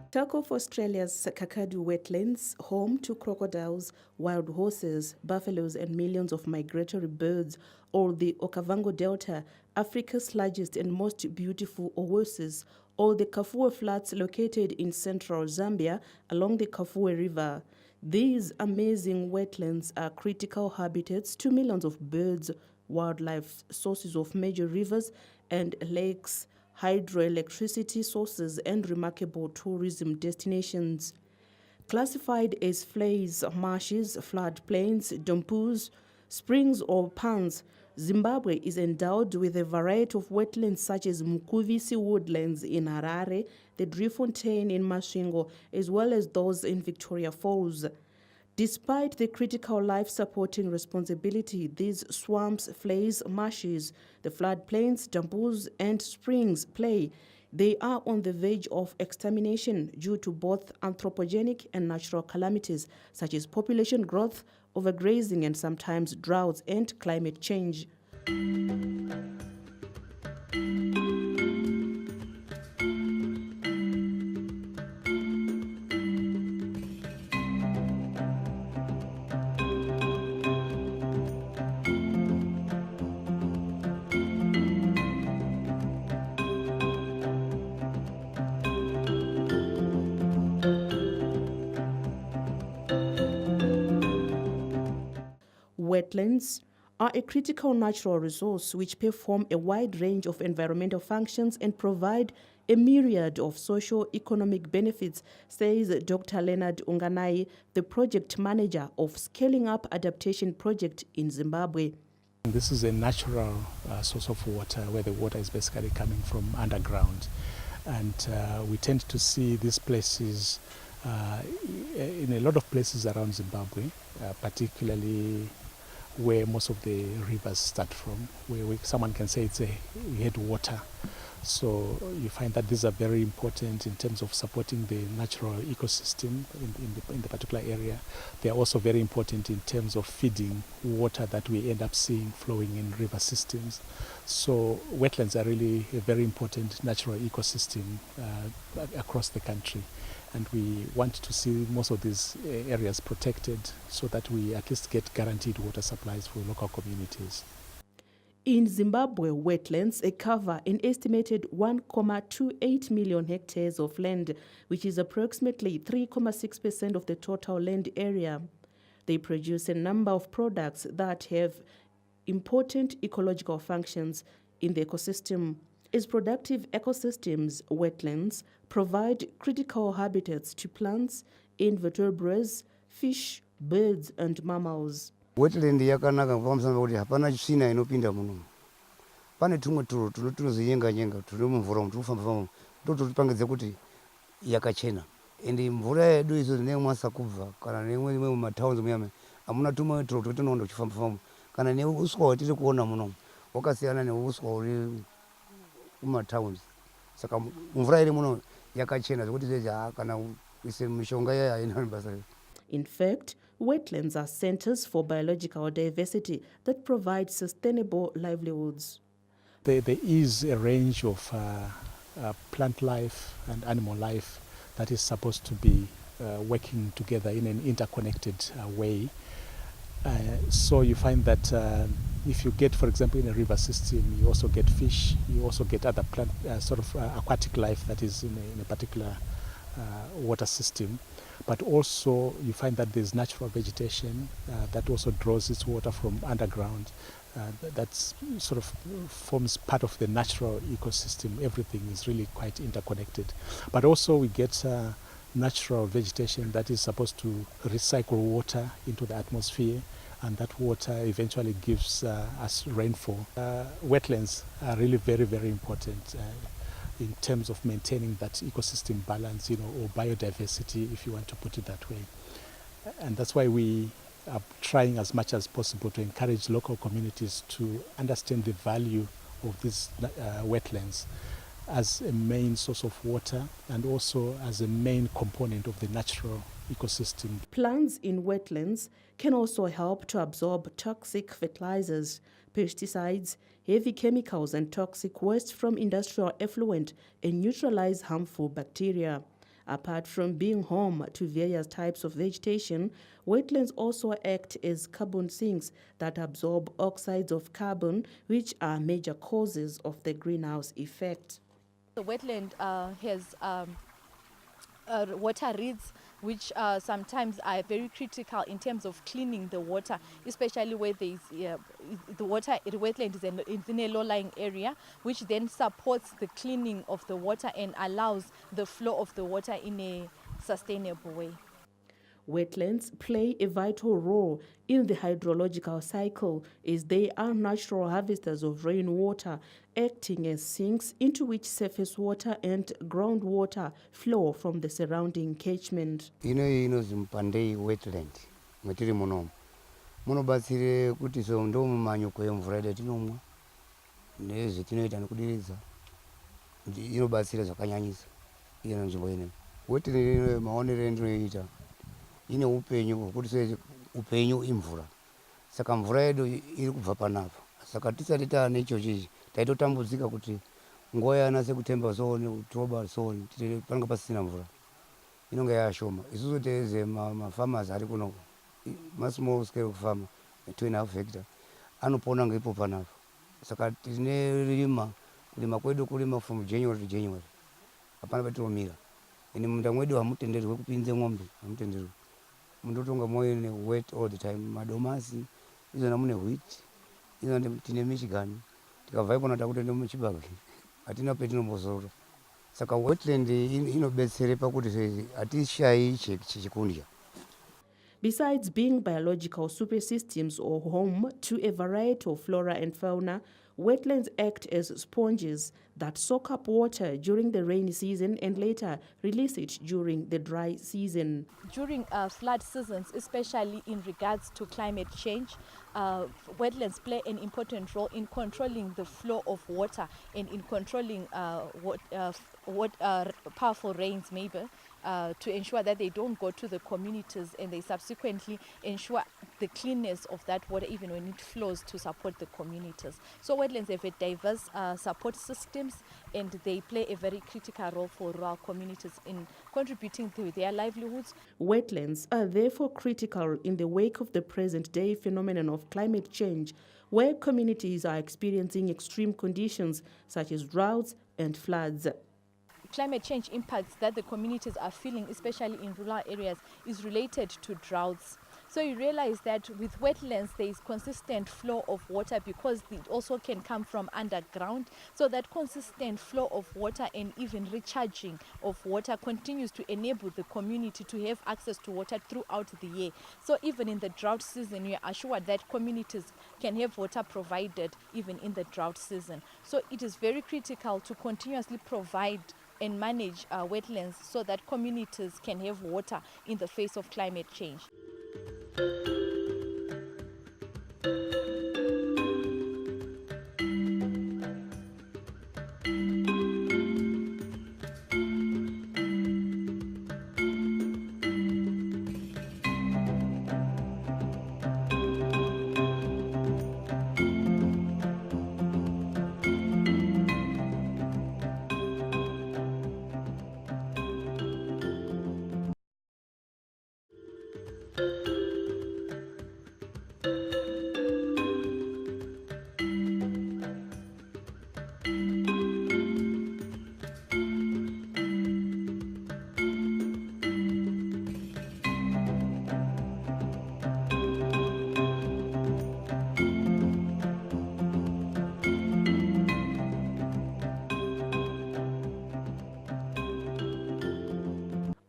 Talk of Australia's Kakadu wetlands, home to crocodiles, wild horses, buffaloes, and millions of migratory birds, or the Okavango Delta, Africa's largest and most beautiful oasis, or the Kafue Flats located in central Zambia along the Kafue River. These amazing wetlands are critical habitats to millions of birds, wildlife, sources of major rivers and lakes, hydroelectricity sources, and remarkable tourism destinations. Classified as flays, marshes, floodplains, dumpus, springs, or ponds, Zimbabwe is endowed with a variety of wetlands such as Mukuvisi woodlands in Harare, the Driefontein in Masvingo, as well as those in Victoria Falls. Despite the critical life-supporting responsibility these swamps, flays, marshes, the floodplains, dumpus, and springs play, they are on the verge of extermination due to both anthropogenic and natural calamities such as population growth, overgrazing, and sometimes droughts and climate change. Wetlands are a critical natural resource which perform a wide range of environmental functions and provide a myriad of socio-economic benefits, says Dr. Leonard Unganai, the project manager of Scaling Up Adaptation project in Zimbabwe. This is a natural source of water where the water is basically coming from underground. And we tend to see these places in a lot of places around Zimbabwe, particularly where most of the rivers start from, where someone can say it's a headwater. So you find that these are very important in terms of supporting the natural ecosystem in the particular area. They are also very important in terms of feeding water that we end up seeing flowing in river systems. So wetlands are really a very important natural ecosystem across the country. And we want to see most of these areas protected so that we at least get guaranteed water supplies for local communities. In Zimbabwe, wetlands cover an estimated 1.28 million hectares of land, which is approximately 3.6% of the total land area. They produce a number of products that have important ecological functions in the ecosystem. As productive ecosystems, wetlands provide critical habitats to plants, invertebrates, fish, birds, and mammals. Wetland yakanaka pamusana kuti hapana tsvina inopinda muno. Pane tumwe turo tunozoyenga nyenga turi mumvura umu turikufamba famba ndototipangidze kuti yakachena. Ende mvura yedu izo nemwasa kubva kana nemwe mumatowns muyame amuna tumwe turo twetinoona kuchifamba famba kana neuswa hwatiri kuona muno wakasiyana neuswa uri kumatowns. Saka mvura iri muno yakachena zvekuti zveja kana kuise mishonga yaya haina basa. In fact, wetlands are centers for biological diversity that provide sustainable livelihoods. There is a range of plant life and animal life that is supposed to be working together in an interconnected way. So you find that if you get, for example, in a river system, you also get fish, you also get other plant, aquatic life that is in a particular water system. But also you find that there's natural vegetation that also draws its water from underground. That sort of forms part of the natural ecosystem. Everything is really quite interconnected. But also we get natural vegetation that is supposed to recycle water into the atmosphere, and that water eventually gives us rainfall. Wetlands are really very, very important. in terms of maintaining that ecosystem balance, or biodiversity, if you want to put it that way. And that's why we are trying as much as possible to encourage local communities to understand the value of these wetlands as a main source of water and also as a main component of the natural ecosystem. Plants in wetlands can also help to absorb toxic fertilizers, pesticides, heavy chemicals and toxic waste from industrial effluent and neutralize harmful bacteria. Apart from being home to various types of vegetation, wetlands also act as carbon sinks that absorb oxides of carbon, which are major causes of the greenhouse effect. The wetland has water reeds, which sometimes are very critical in terms of cleaning the water, especially where there is the wetland is in a low-lying area, which then supports the cleaning of the water and allows the flow of the water in a sustainable way. Wetlands play a vital role in the hydrological cycle as they are natural harvesters of rainwater, acting as sinks into which surface water and groundwater flow from the surrounding catchment. Zimbabwe wetland mwetiri munomu munobatsire kuti ndo mumanyuko yemvura yatinomwa nezvetinoita nekuderedza inobatsira zvakanyanyisa iyo nzvimbo ine. Wetland maonero endinoita ine upenyu hwekuti upenyu imvura, saka mvura yedu iri kubva panapa. Saka tisati taane ichochi taitotambudzika kuti nguva yanase kutemba soni Oktoba soni panenge pasina mvura inonga yashoma. Isusu teze mafarmers ari kuno small scale farmer 2.5 hectare anopona ngeipo panapa. Saka tine kulima kwedu kulima from January to January, hapana patinomira. Ine munda mwedu hamutenderwi kupinze ng'ombe, hamutenderwi. Mundotonga moine wet all the time. Madomasi izona mune wheat, izona tine Michigan, tikabva ipona takutende muChibaga, hatina petinombozora. Saka wetland inobetsere pakuti hatishayi chekundya. Besides being biological super systems or home to a variety of flora and fauna, wetlands act as sponges that soak up water during the rainy season and later release it during the dry season. During flood seasons, especially in regards to climate change, wetlands play an important role in controlling the flow of water and in controlling powerful rains, maybe, to ensure that they don't go to the communities and they subsequently ensure the cleanness of that water even when it flows to support the communities. So wetlands have a diverse support systems and they play a very critical role for rural communities in contributing to their livelihoods. Wetlands are therefore critical in the wake of the present-day phenomenon of climate change, where communities are experiencing extreme conditions such as droughts and floods. Climate change impacts that the communities are feeling, especially in rural areas, is related to droughts. So you realize that with wetlands, there is consistent flow of water because it also can come from underground. So that consistent flow of water and even recharging of water continues to enable the community to have access to water throughout the year. So even in the drought season, we are assured that communities can have water provided even in the drought season. So it is very critical to continuously provide and manage wetlands so that communities can have water in the face of climate change.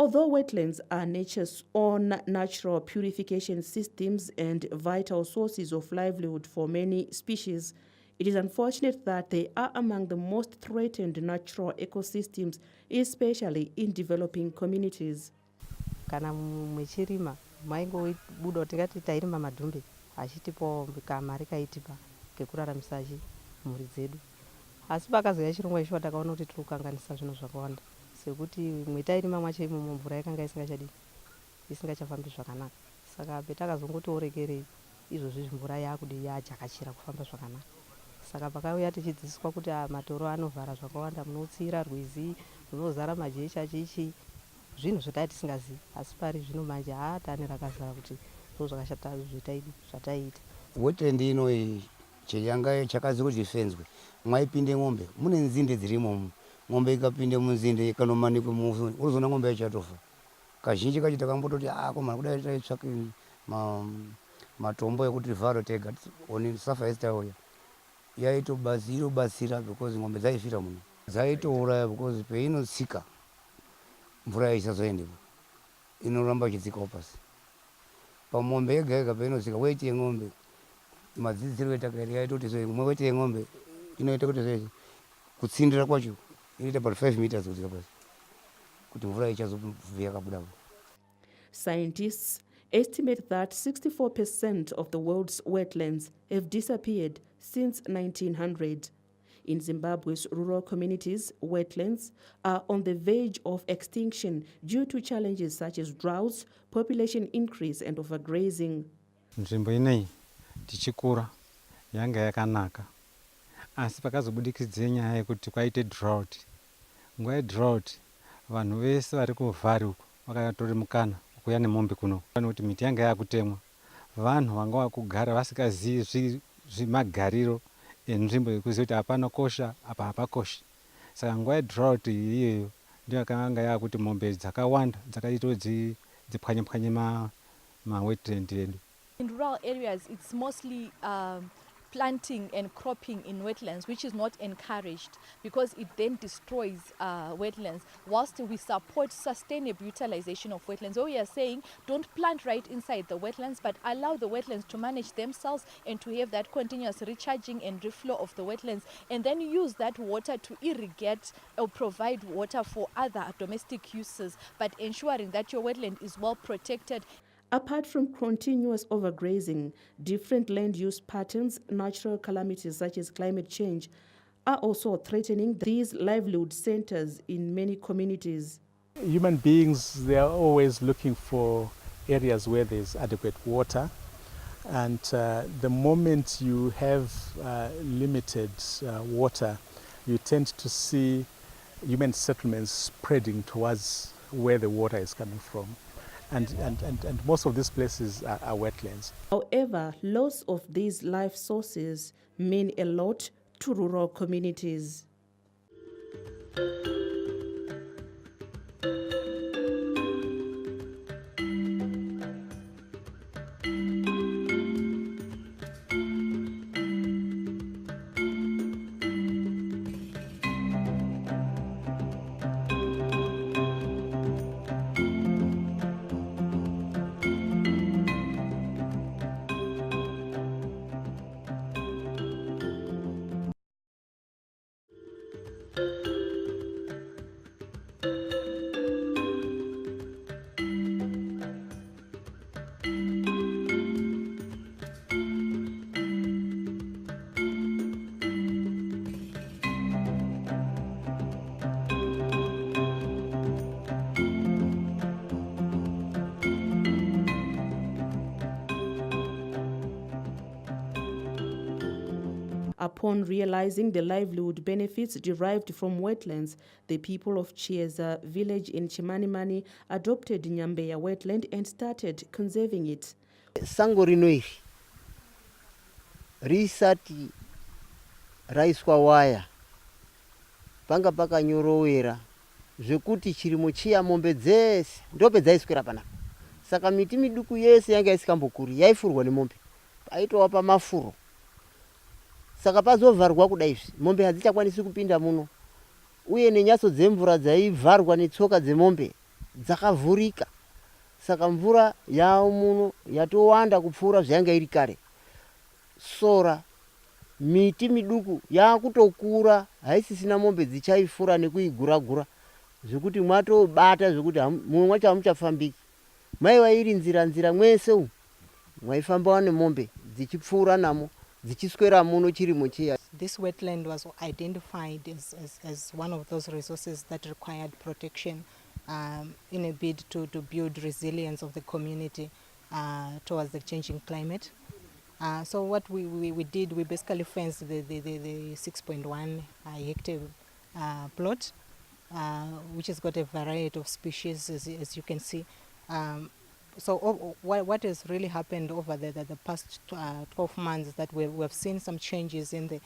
Although wetlands are nature's own natural purification systems and vital sources of livelihood for many species, It is unfortunate that they are among the most threatened natural ecosystems, especially in developing communities. Kana mwechirima maingobuda tikati tairima madhumbe achitipawo kamari kaitipa kekuraramisa mhuri dzedu. Asi pakazouya chirongwa icho takaona kuti tiri kukanganisa zvinhu zvakawanda, sekuti mwetairima mwacho imomo mvura yakanga isingachafambi zvakanaka. Saka petakazongoti orekerei izvozvi mvura yajakachira kufamba zvakanaka. Saka pakauya tichidzidziswa kuti matoro anovhara zvakawanda, munotsira rwizi, munozara majecha chichi, zvinhu zvatanga tisingazivi. Asi pari zvino manje tane rakazara kuti zvakashata zvataita. Wetland ino chiyanga chakazi kuti ifenzwe, mwaipinde ng'ombe mune nzinde dzirimo. Ng'ombe ikapinde munzinde ikanomanikwe mufu, unozoona ng'ombe yacho yatofa. Kazhinji kacho takambototi koma kudai taitsvaka matombo ekuti vharo tega oni safa yesitauya yaitobatsira because ng'ombe dzaifira muno, dzaitouraya because peinotsika mvura isazoendepo, inoramba ichidzikawo pasi. Pamombe yega yega peinotsika weti yeng'ombe madzidziro etakaita yaitoti mwe weti yeng'ombe inoita kuti kutsindira kwacho inoita about 5 meters kudzika pasi kuti mvura ichazobva yakabudapo. Scientists estimate that 64% of the world's wetlands have disappeared since 1900. In Zimbabwe's rural communities, wetlands are on the verge of extinction due to challenges such as droughts, population increase, and overgrazing. Nzvimbo inei tichikura yanga yakanaka, asi pakazobudikidza nyaya yekuti kwaite drought. Nguva yedrought vanhu vese vari kuvhari uko vakatora mukana kuuya nemombe kuno, kuti miti yanga yakutemwa. Vanhu vanga vakugara vasikazivi zvimagariro enzvimbo yekuziva kuti hapana kosha apa hapakoshi. Saka nguva yedrought iyoyo ndiyo yakanga yakuti mombe dzakawanda dzakaita dzipwanye mawetland edu. In rural areas, it's mostly planting and cropping in wetlands, which is not encouraged because it then destroys wetlands, whilst we support sustainable utilization of wetlands. So we are saying don't plant right inside the wetlands, but allow the wetlands to manage themselves and to have that continuous recharging and reflow of the wetlands, and then use that water to irrigate or provide water for other domestic uses, but ensuring that your wetland is well protected. Apart from continuous overgrazing, different land use patterns, natural calamities such as climate change are also threatening these livelihood centers in many communities. Human beings, they are always looking for areas where there's adequate water, and the moment you have limited water, you tend to see human settlements spreading towards where the water is coming from. And most of these places are wetlands. However, loss of these life sources mean a lot to rural communities. Upon realizing the livelihood benefits derived from wetlands, the people of Chieza village in Chimanimani adopted Nyambeya wetland and started conserving it. Sango rino iri risati raiswa waya panga pakanyorowera zvekuti chirimo chiya mombe dzese ndope dzaiswera panapa. Saka miti miduku yese yanga isikambokuri yaifurwa nemombe, paitova pamafuro. Saka pazovharwa kudai izvi mombe hadzichakwanisi kupinda muno, uye nenyatso dzemvura dzaivharwa netsoka dzemombe dzakavhurika. Saka mvura yawo muno yatowanda kupfuura zvayanga iri kare. Sora miti miduku yakutokura haisisina mombe dzichaifura nekuigura-gura zvekuti mwatobata zvekuti mumwe mwacho hamuchafambiki. Maiva iri nzira mwese umu mwaifambawo nemombe dzichipfuura namo dzichiswera muno chirimo chiya. This wetland was identified as one of those resources that required protection in a bid to build resilience of the community towards the changing climate. So what we did, we basically fenced the 6.1 hectare plot, which has got a variety of species, as you can see. So what has really happened over the past 12 months is that we have seen some changes in the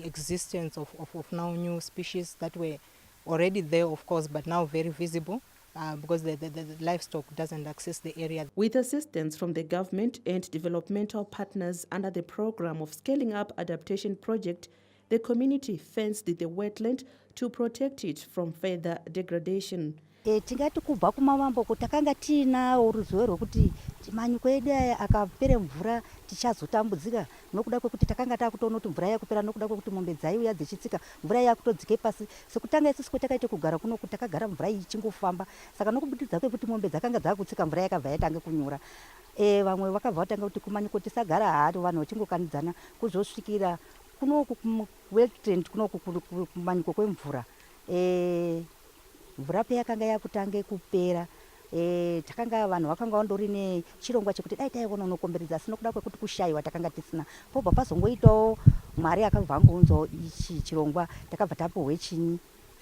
existence of now new species that were already there, of course, but now very visible. Because the livestock doesn't access the area. With assistance from the government and developmental partners under the program of Scaling Up Adaptation project, the community fenced the wetland to protect it from further degradation. Tingati kubva kumamambo takanga tinawo ruzivo rwokuti manyuko edu aya akapera mvura tichazotambudzika nokuda kwekuti takanga takutoona kuti mvura yakupera nokuda kwekuti mombe dzaiuya dzichitsika mvura yakutodzike pasi. Sekutanga isusu kwatakaite kugara kuno kuti takagara mvura ichingofamba, saka nokubudikidza kwekuti mombe dzakanga dzakutsika mvura yakabva yatange kunyura. Vamwe vakabva vatanga kuti kumanyuko tisagara haro vanhu vachingokanidzana kuzosvikira kunoku wetland kunoku kumanyuko kwemvura. Mvura peyakanga yakutange kupera, takanga vanhu vakanga vandori nechirongwa chekuti dai taiona unokomberedza, asi nokuda kwekuti kushayiwa takanga tisina. Pobva pazongoitawo Mwari akabva angounzawo ichi chirongwa, takabva tapuhwe chinyi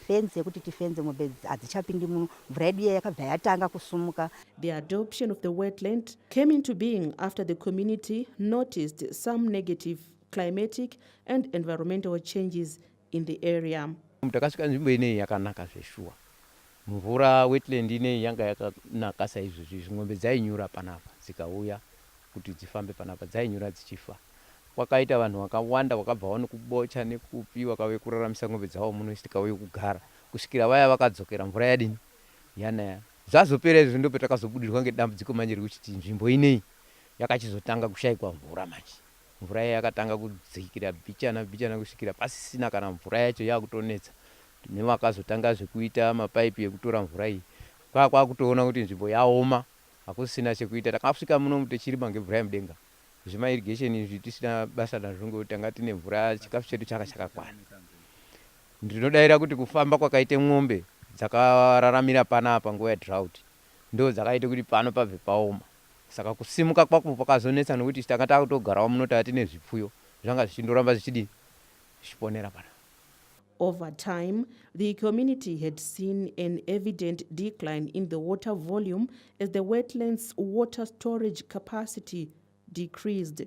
fence yekuti tifenze mombe hadzichapindi muno, mvura yedu yakabva yatanga kusumuka. The adoption of the wetland came into being after the community noticed some negative climatic and environmental changes in the area. Takasvika nzvimbo ineyi yakanaka zveshuwa. Mvura wetland ineyi yanga yakanaka saizvozvi, mombe dzainyura panapa dzikauya kuti dzifambe panapa dzainyura dzichifa. Kwakaita vanhu vakawanda vakabvawo nekubocha nekupi vakauye kuraramisa mombe dzavo muno tikauye kugara kusvikira vaya vakadzokera mvura yadini yanaya. Zvazopera izvo ndipo takazobudirwa ngedambudziko manje rekuti nzvimbo ineyi yakachizotanga kushayikwa mvura manje. Mvura yakatanga kudzikira bichana kusvikira pasisina kana mvura yacho yakutonetsa. Nevakazotanga zvekuita mapaipi ekutora mvura iyi. Kwakutoona kuti nzvimbo yaoma, hakusina chekuita. Takasvika muno tichirima ngemvura yemudenga. Zvima irrigation izvi tisina basa nazvo ngekuti tanga tine mvura chikafu chedu chakakwana. Ndinodaira kuti kufamba kwakaite mombe dzakararamira panapa nguva yedrought ndo dzakaite kuti pano pabve paoma. Saka kusimuka kwako pakazonetsa nokuti tanga takutogarawo muno tine zvipfuyo zvanga zvichindoramba zvichiponera panapa. Over time, the community had seen an evident decline in the water volume as the wetlands' water storage capacity decreased.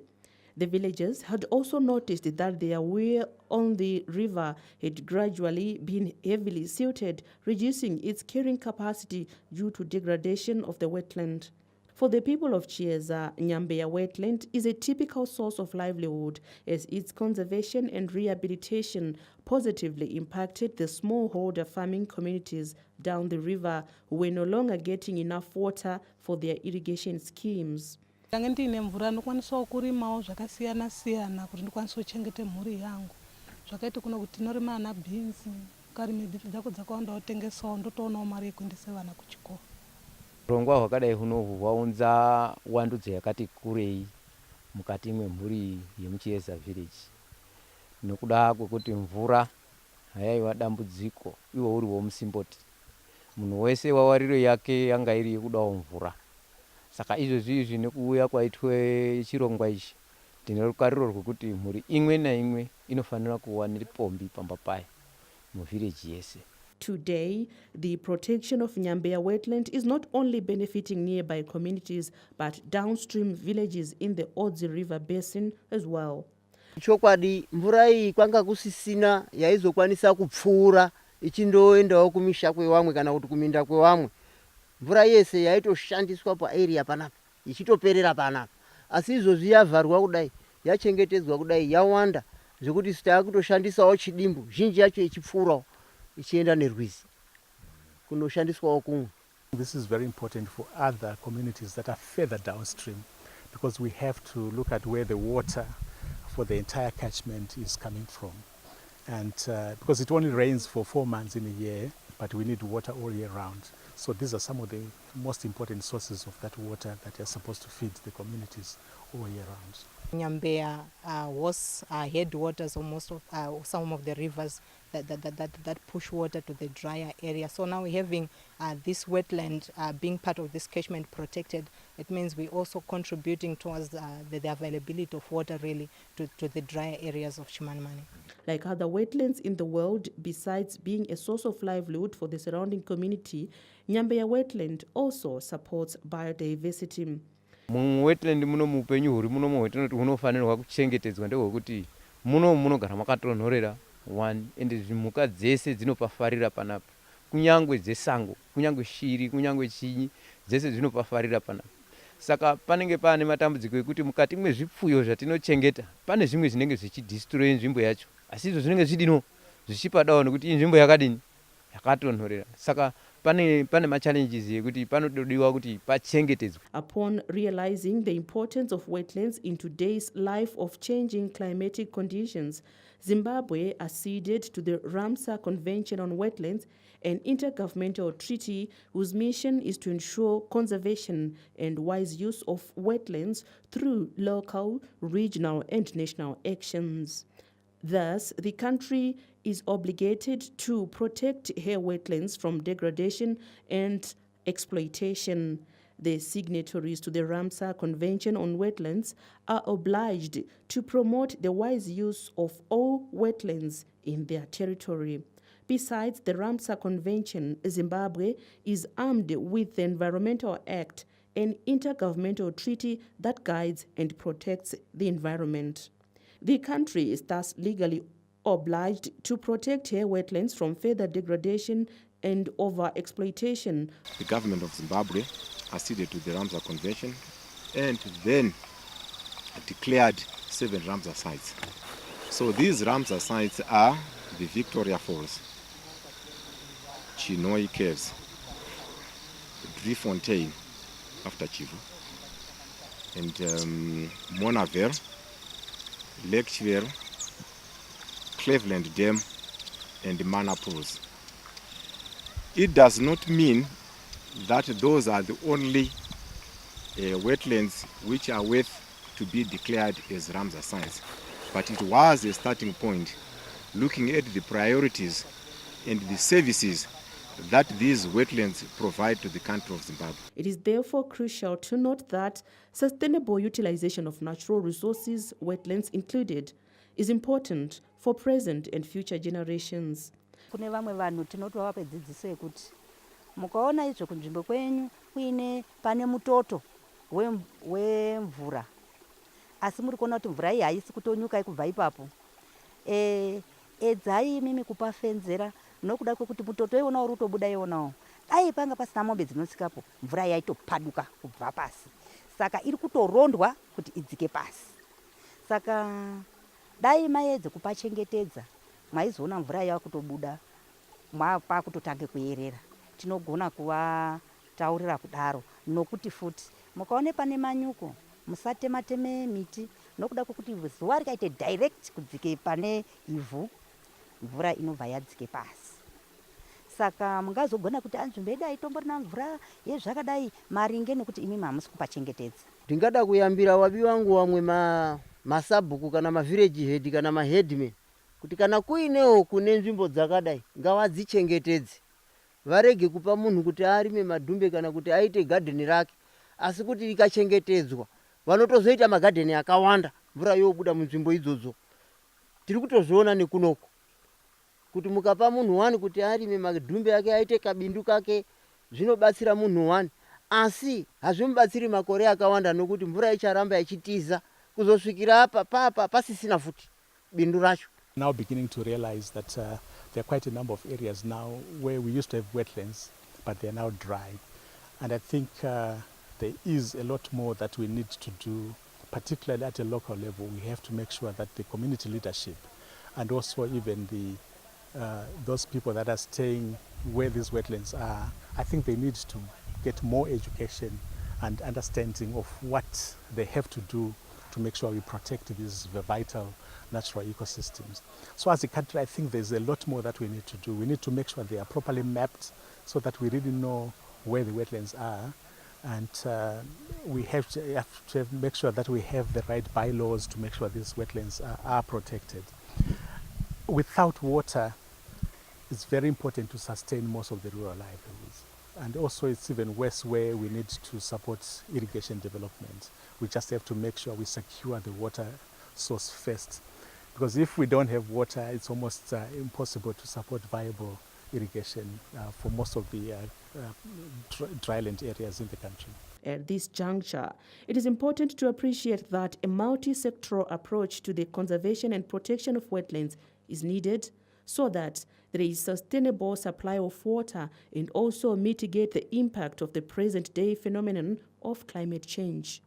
The villagers had also noticed that their weir on the river had gradually been heavily silted, reducing its carrying capacity due to degradation of the wetland. For the people of Chieza, Nyambeya wetland is a typical source of livelihood as its conservation and rehabilitation positively impacted the smallholder farming communities down the river who were no longer getting enough water for their irrigation schemes. Tange ndine mvura ndokwanisa kurimawo zvakasiyana siyana kuti ndikwanise kuchengeta mhuri yangu. Zvakaita kuno kuti tinorima ana beans, ukarime beans dzako dzakawanda wotengesawo ndotoonawo mari yekuendesa vana kuchikoro. Urongwa hwakadai hunohu hwaunza wandudzo yakati kurei mukati mwemhuri yemuchieza village. Nokuda kwekuti mvura hayaiwa dambudziko iwo uri womusimboti. Munhu wese wawariro yake yanga iri yekudawo mvura. Saka izvozvi nekuuya kwaitwe chirongwa ichi tine rukariro rwekuti mhuri imwe naimwe inofanira kuva nepombi pamba payo muvillage yese. Today, the protection of Nyambeya wetland is not only benefiting nearby communities, but downstream villages in the Odzi River basin as well. Chokwadi mvura iyi kwanga kusisina yaizokwanisa kupfuura ichindoendawo kumisha kwevamwe kana kuti kuminda kwevamwe. Mvura yese yaitoshandiswa paarea panapa ichitoperera panapa. Asi izvozvi yavharwa kudai, yachengetedzwa kudai, yawanda zvekuti takutoshandisawo chidimbu zhinji yacho ichipfuurawo ichienda nerwizi kunoshandiswawo kumwe. This is very important for other communities that are further downstream, because we have to look at where the water for the entire catchment is coming from. And because it only rains for 4 months in a year, but we need water all year round. So these are some of the most important sources of that water that are supposed to feed the communities all year round. Nyambeya was headwaters of most of some of the rivers that push water to the drier area. So now we're having this wetland being part of this catchment protected. It means we're also contributing towards the availability of water really to the drier areas of Chimanimani. Like other wetlands in the world, besides being a source of livelihood for the surrounding community, Nyambeya wetland also supports biodiversity. Wetland muno mupenyu huri muno hwetinoti hunofanirwa kuchengetedzwa ndehwekuti muno munogara makatonhorera 1 ende mhuka dzese dzinopafarira panapa, kunyangwe dzesango, kunyangwe shiri, kunyangwe chinyi, dzese dzinopafarira panapa. Saka panenge pane matambudziko ekuti mukati mwezvipfuyo zvatinochengeta pane zvimwe zvinenge zvichidestroy nzvimbo yacho, asi izvo zvinenge zvidino zvichipadawo nekuti inzvimbo yakadini yakatonhorera. Saka pane ma-challenges yekuti panodiwa kuti pachengetedzwe. Upon realizing the importance of wetlands in today's life of changing climatic conditions, Zimbabwe acceded to the Ramsar Convention on Wetlands, an intergovernmental treaty whose mission is to ensure conservation and wise use of wetlands through local, regional, and national actions. Thus, the country is obligated to protect her wetlands from degradation and exploitation. The signatories to the Ramsar Convention on Wetlands are obliged to promote the wise use of all wetlands in their territory. Besides the Ramsar Convention, Zimbabwe is armed with the Environmental Act, an intergovernmental treaty that guides and protects the environment. The country is thus legally obliged to protect her wetlands from further degradation and over-exploitation. The government of Zimbabwe acceded to the Ramsar Convention and then declared 7 Ramsar sites. So these Ramsar sites are the Victoria Falls, Chinoi Caves, Driefontein after Chivu, and Monaver, Lake Chivero, Cleveland Dam, and Mana Pools. It does not mean that those are the only wetlands which are worth to be declared as Ramsar sites, but it was a starting point looking at the priorities and the services that these wetlands provide to the country of Zimbabwe. It is therefore crucial to note that sustainable utilization of natural resources, wetlands included, is important for present and future generations. Kune vamwe vanhu tinotovapa dzidziso yekuti mukaona izvo kunzvimbo kwenyu kuine pane mutoto wemvura asi muri kuona kuti mvura iyi haisi kutonyuka kubva ipapo, edzai mimi kupafenzera nokuda kwekuti mutoto iwona uri kutobuda iwonawo dai panga pasina mombe dzinosikapo mvura yaitopaduka kubva pasi, saka iri kutorondwa kuti idzike pasi. Saka dai maedze kupachengetedza maizoona mvura yakutobuda kwakutotange kuyerera. Tinogona kuvataurira kudaro nokuti futi mukaone pane manyuko musatemateme miti nokuda kwekuti zuva rikaite direct kudzike pane ivhu mvura inobva yadzike pasi. Saka mungazogona kuti anzvimbo yedu aitomborina mvura yezvakadai maringe nekuti imi hamusi kupachengetedza. Ndingada kuyambira wabi wangu wamwe masabhuku kana mavillage head kana maheadman kuti kana kuinewo kune nzvimbo dzakadai ngavadzichengetedze, varege kupa munhu kuti arime madhumbe kana kuti aite garden rake, asi kuti ikachengetedzwa vanotozoita magadheni akawanda mvura yobuda munzvimbo idzodzo. Tiri kutozviona nekunoko kuti mukapa munhu 1 kuti arime madhumbe ake aite kabindu kake zvinobatsira munhu 1, asi hazvimubatsiri makore akawanda nokuti mvura icharamba ichitiza kuzosvikira apa pasisina futi bindu racho. Now beginning to realize that there are quite a number of areas now where we used to have wetlands, but they are now dry. And I think there is a lot more that we need to do, particularly at a local level. We have to make sure that the community leadership and also even those people that are staying where these wetlands are, I think they need to get more education and understanding of what they have to do to make sure we protect these vital natural ecosystems. So as a country, I think there's a lot more that we need to do. We need to make sure they are properly mapped so that we really know where the wetlands are. And we have to make sure that we have the right bylaws to make sure these wetlands are protected. Without water, it's very important to sustain most of the rural livelihoods. And also it's even worse where we need to support irrigation development. We just have to make sure we secure the water source first. Because if we don't have water, it's almost impossible to support viable irrigation for most of the dryland areas in the country. At this juncture, it is important to appreciate that a multi-sectoral approach to the conservation and protection of wetlands is needed so that there is sustainable supply of water and also mitigate the impact of the present-day phenomenon of climate change.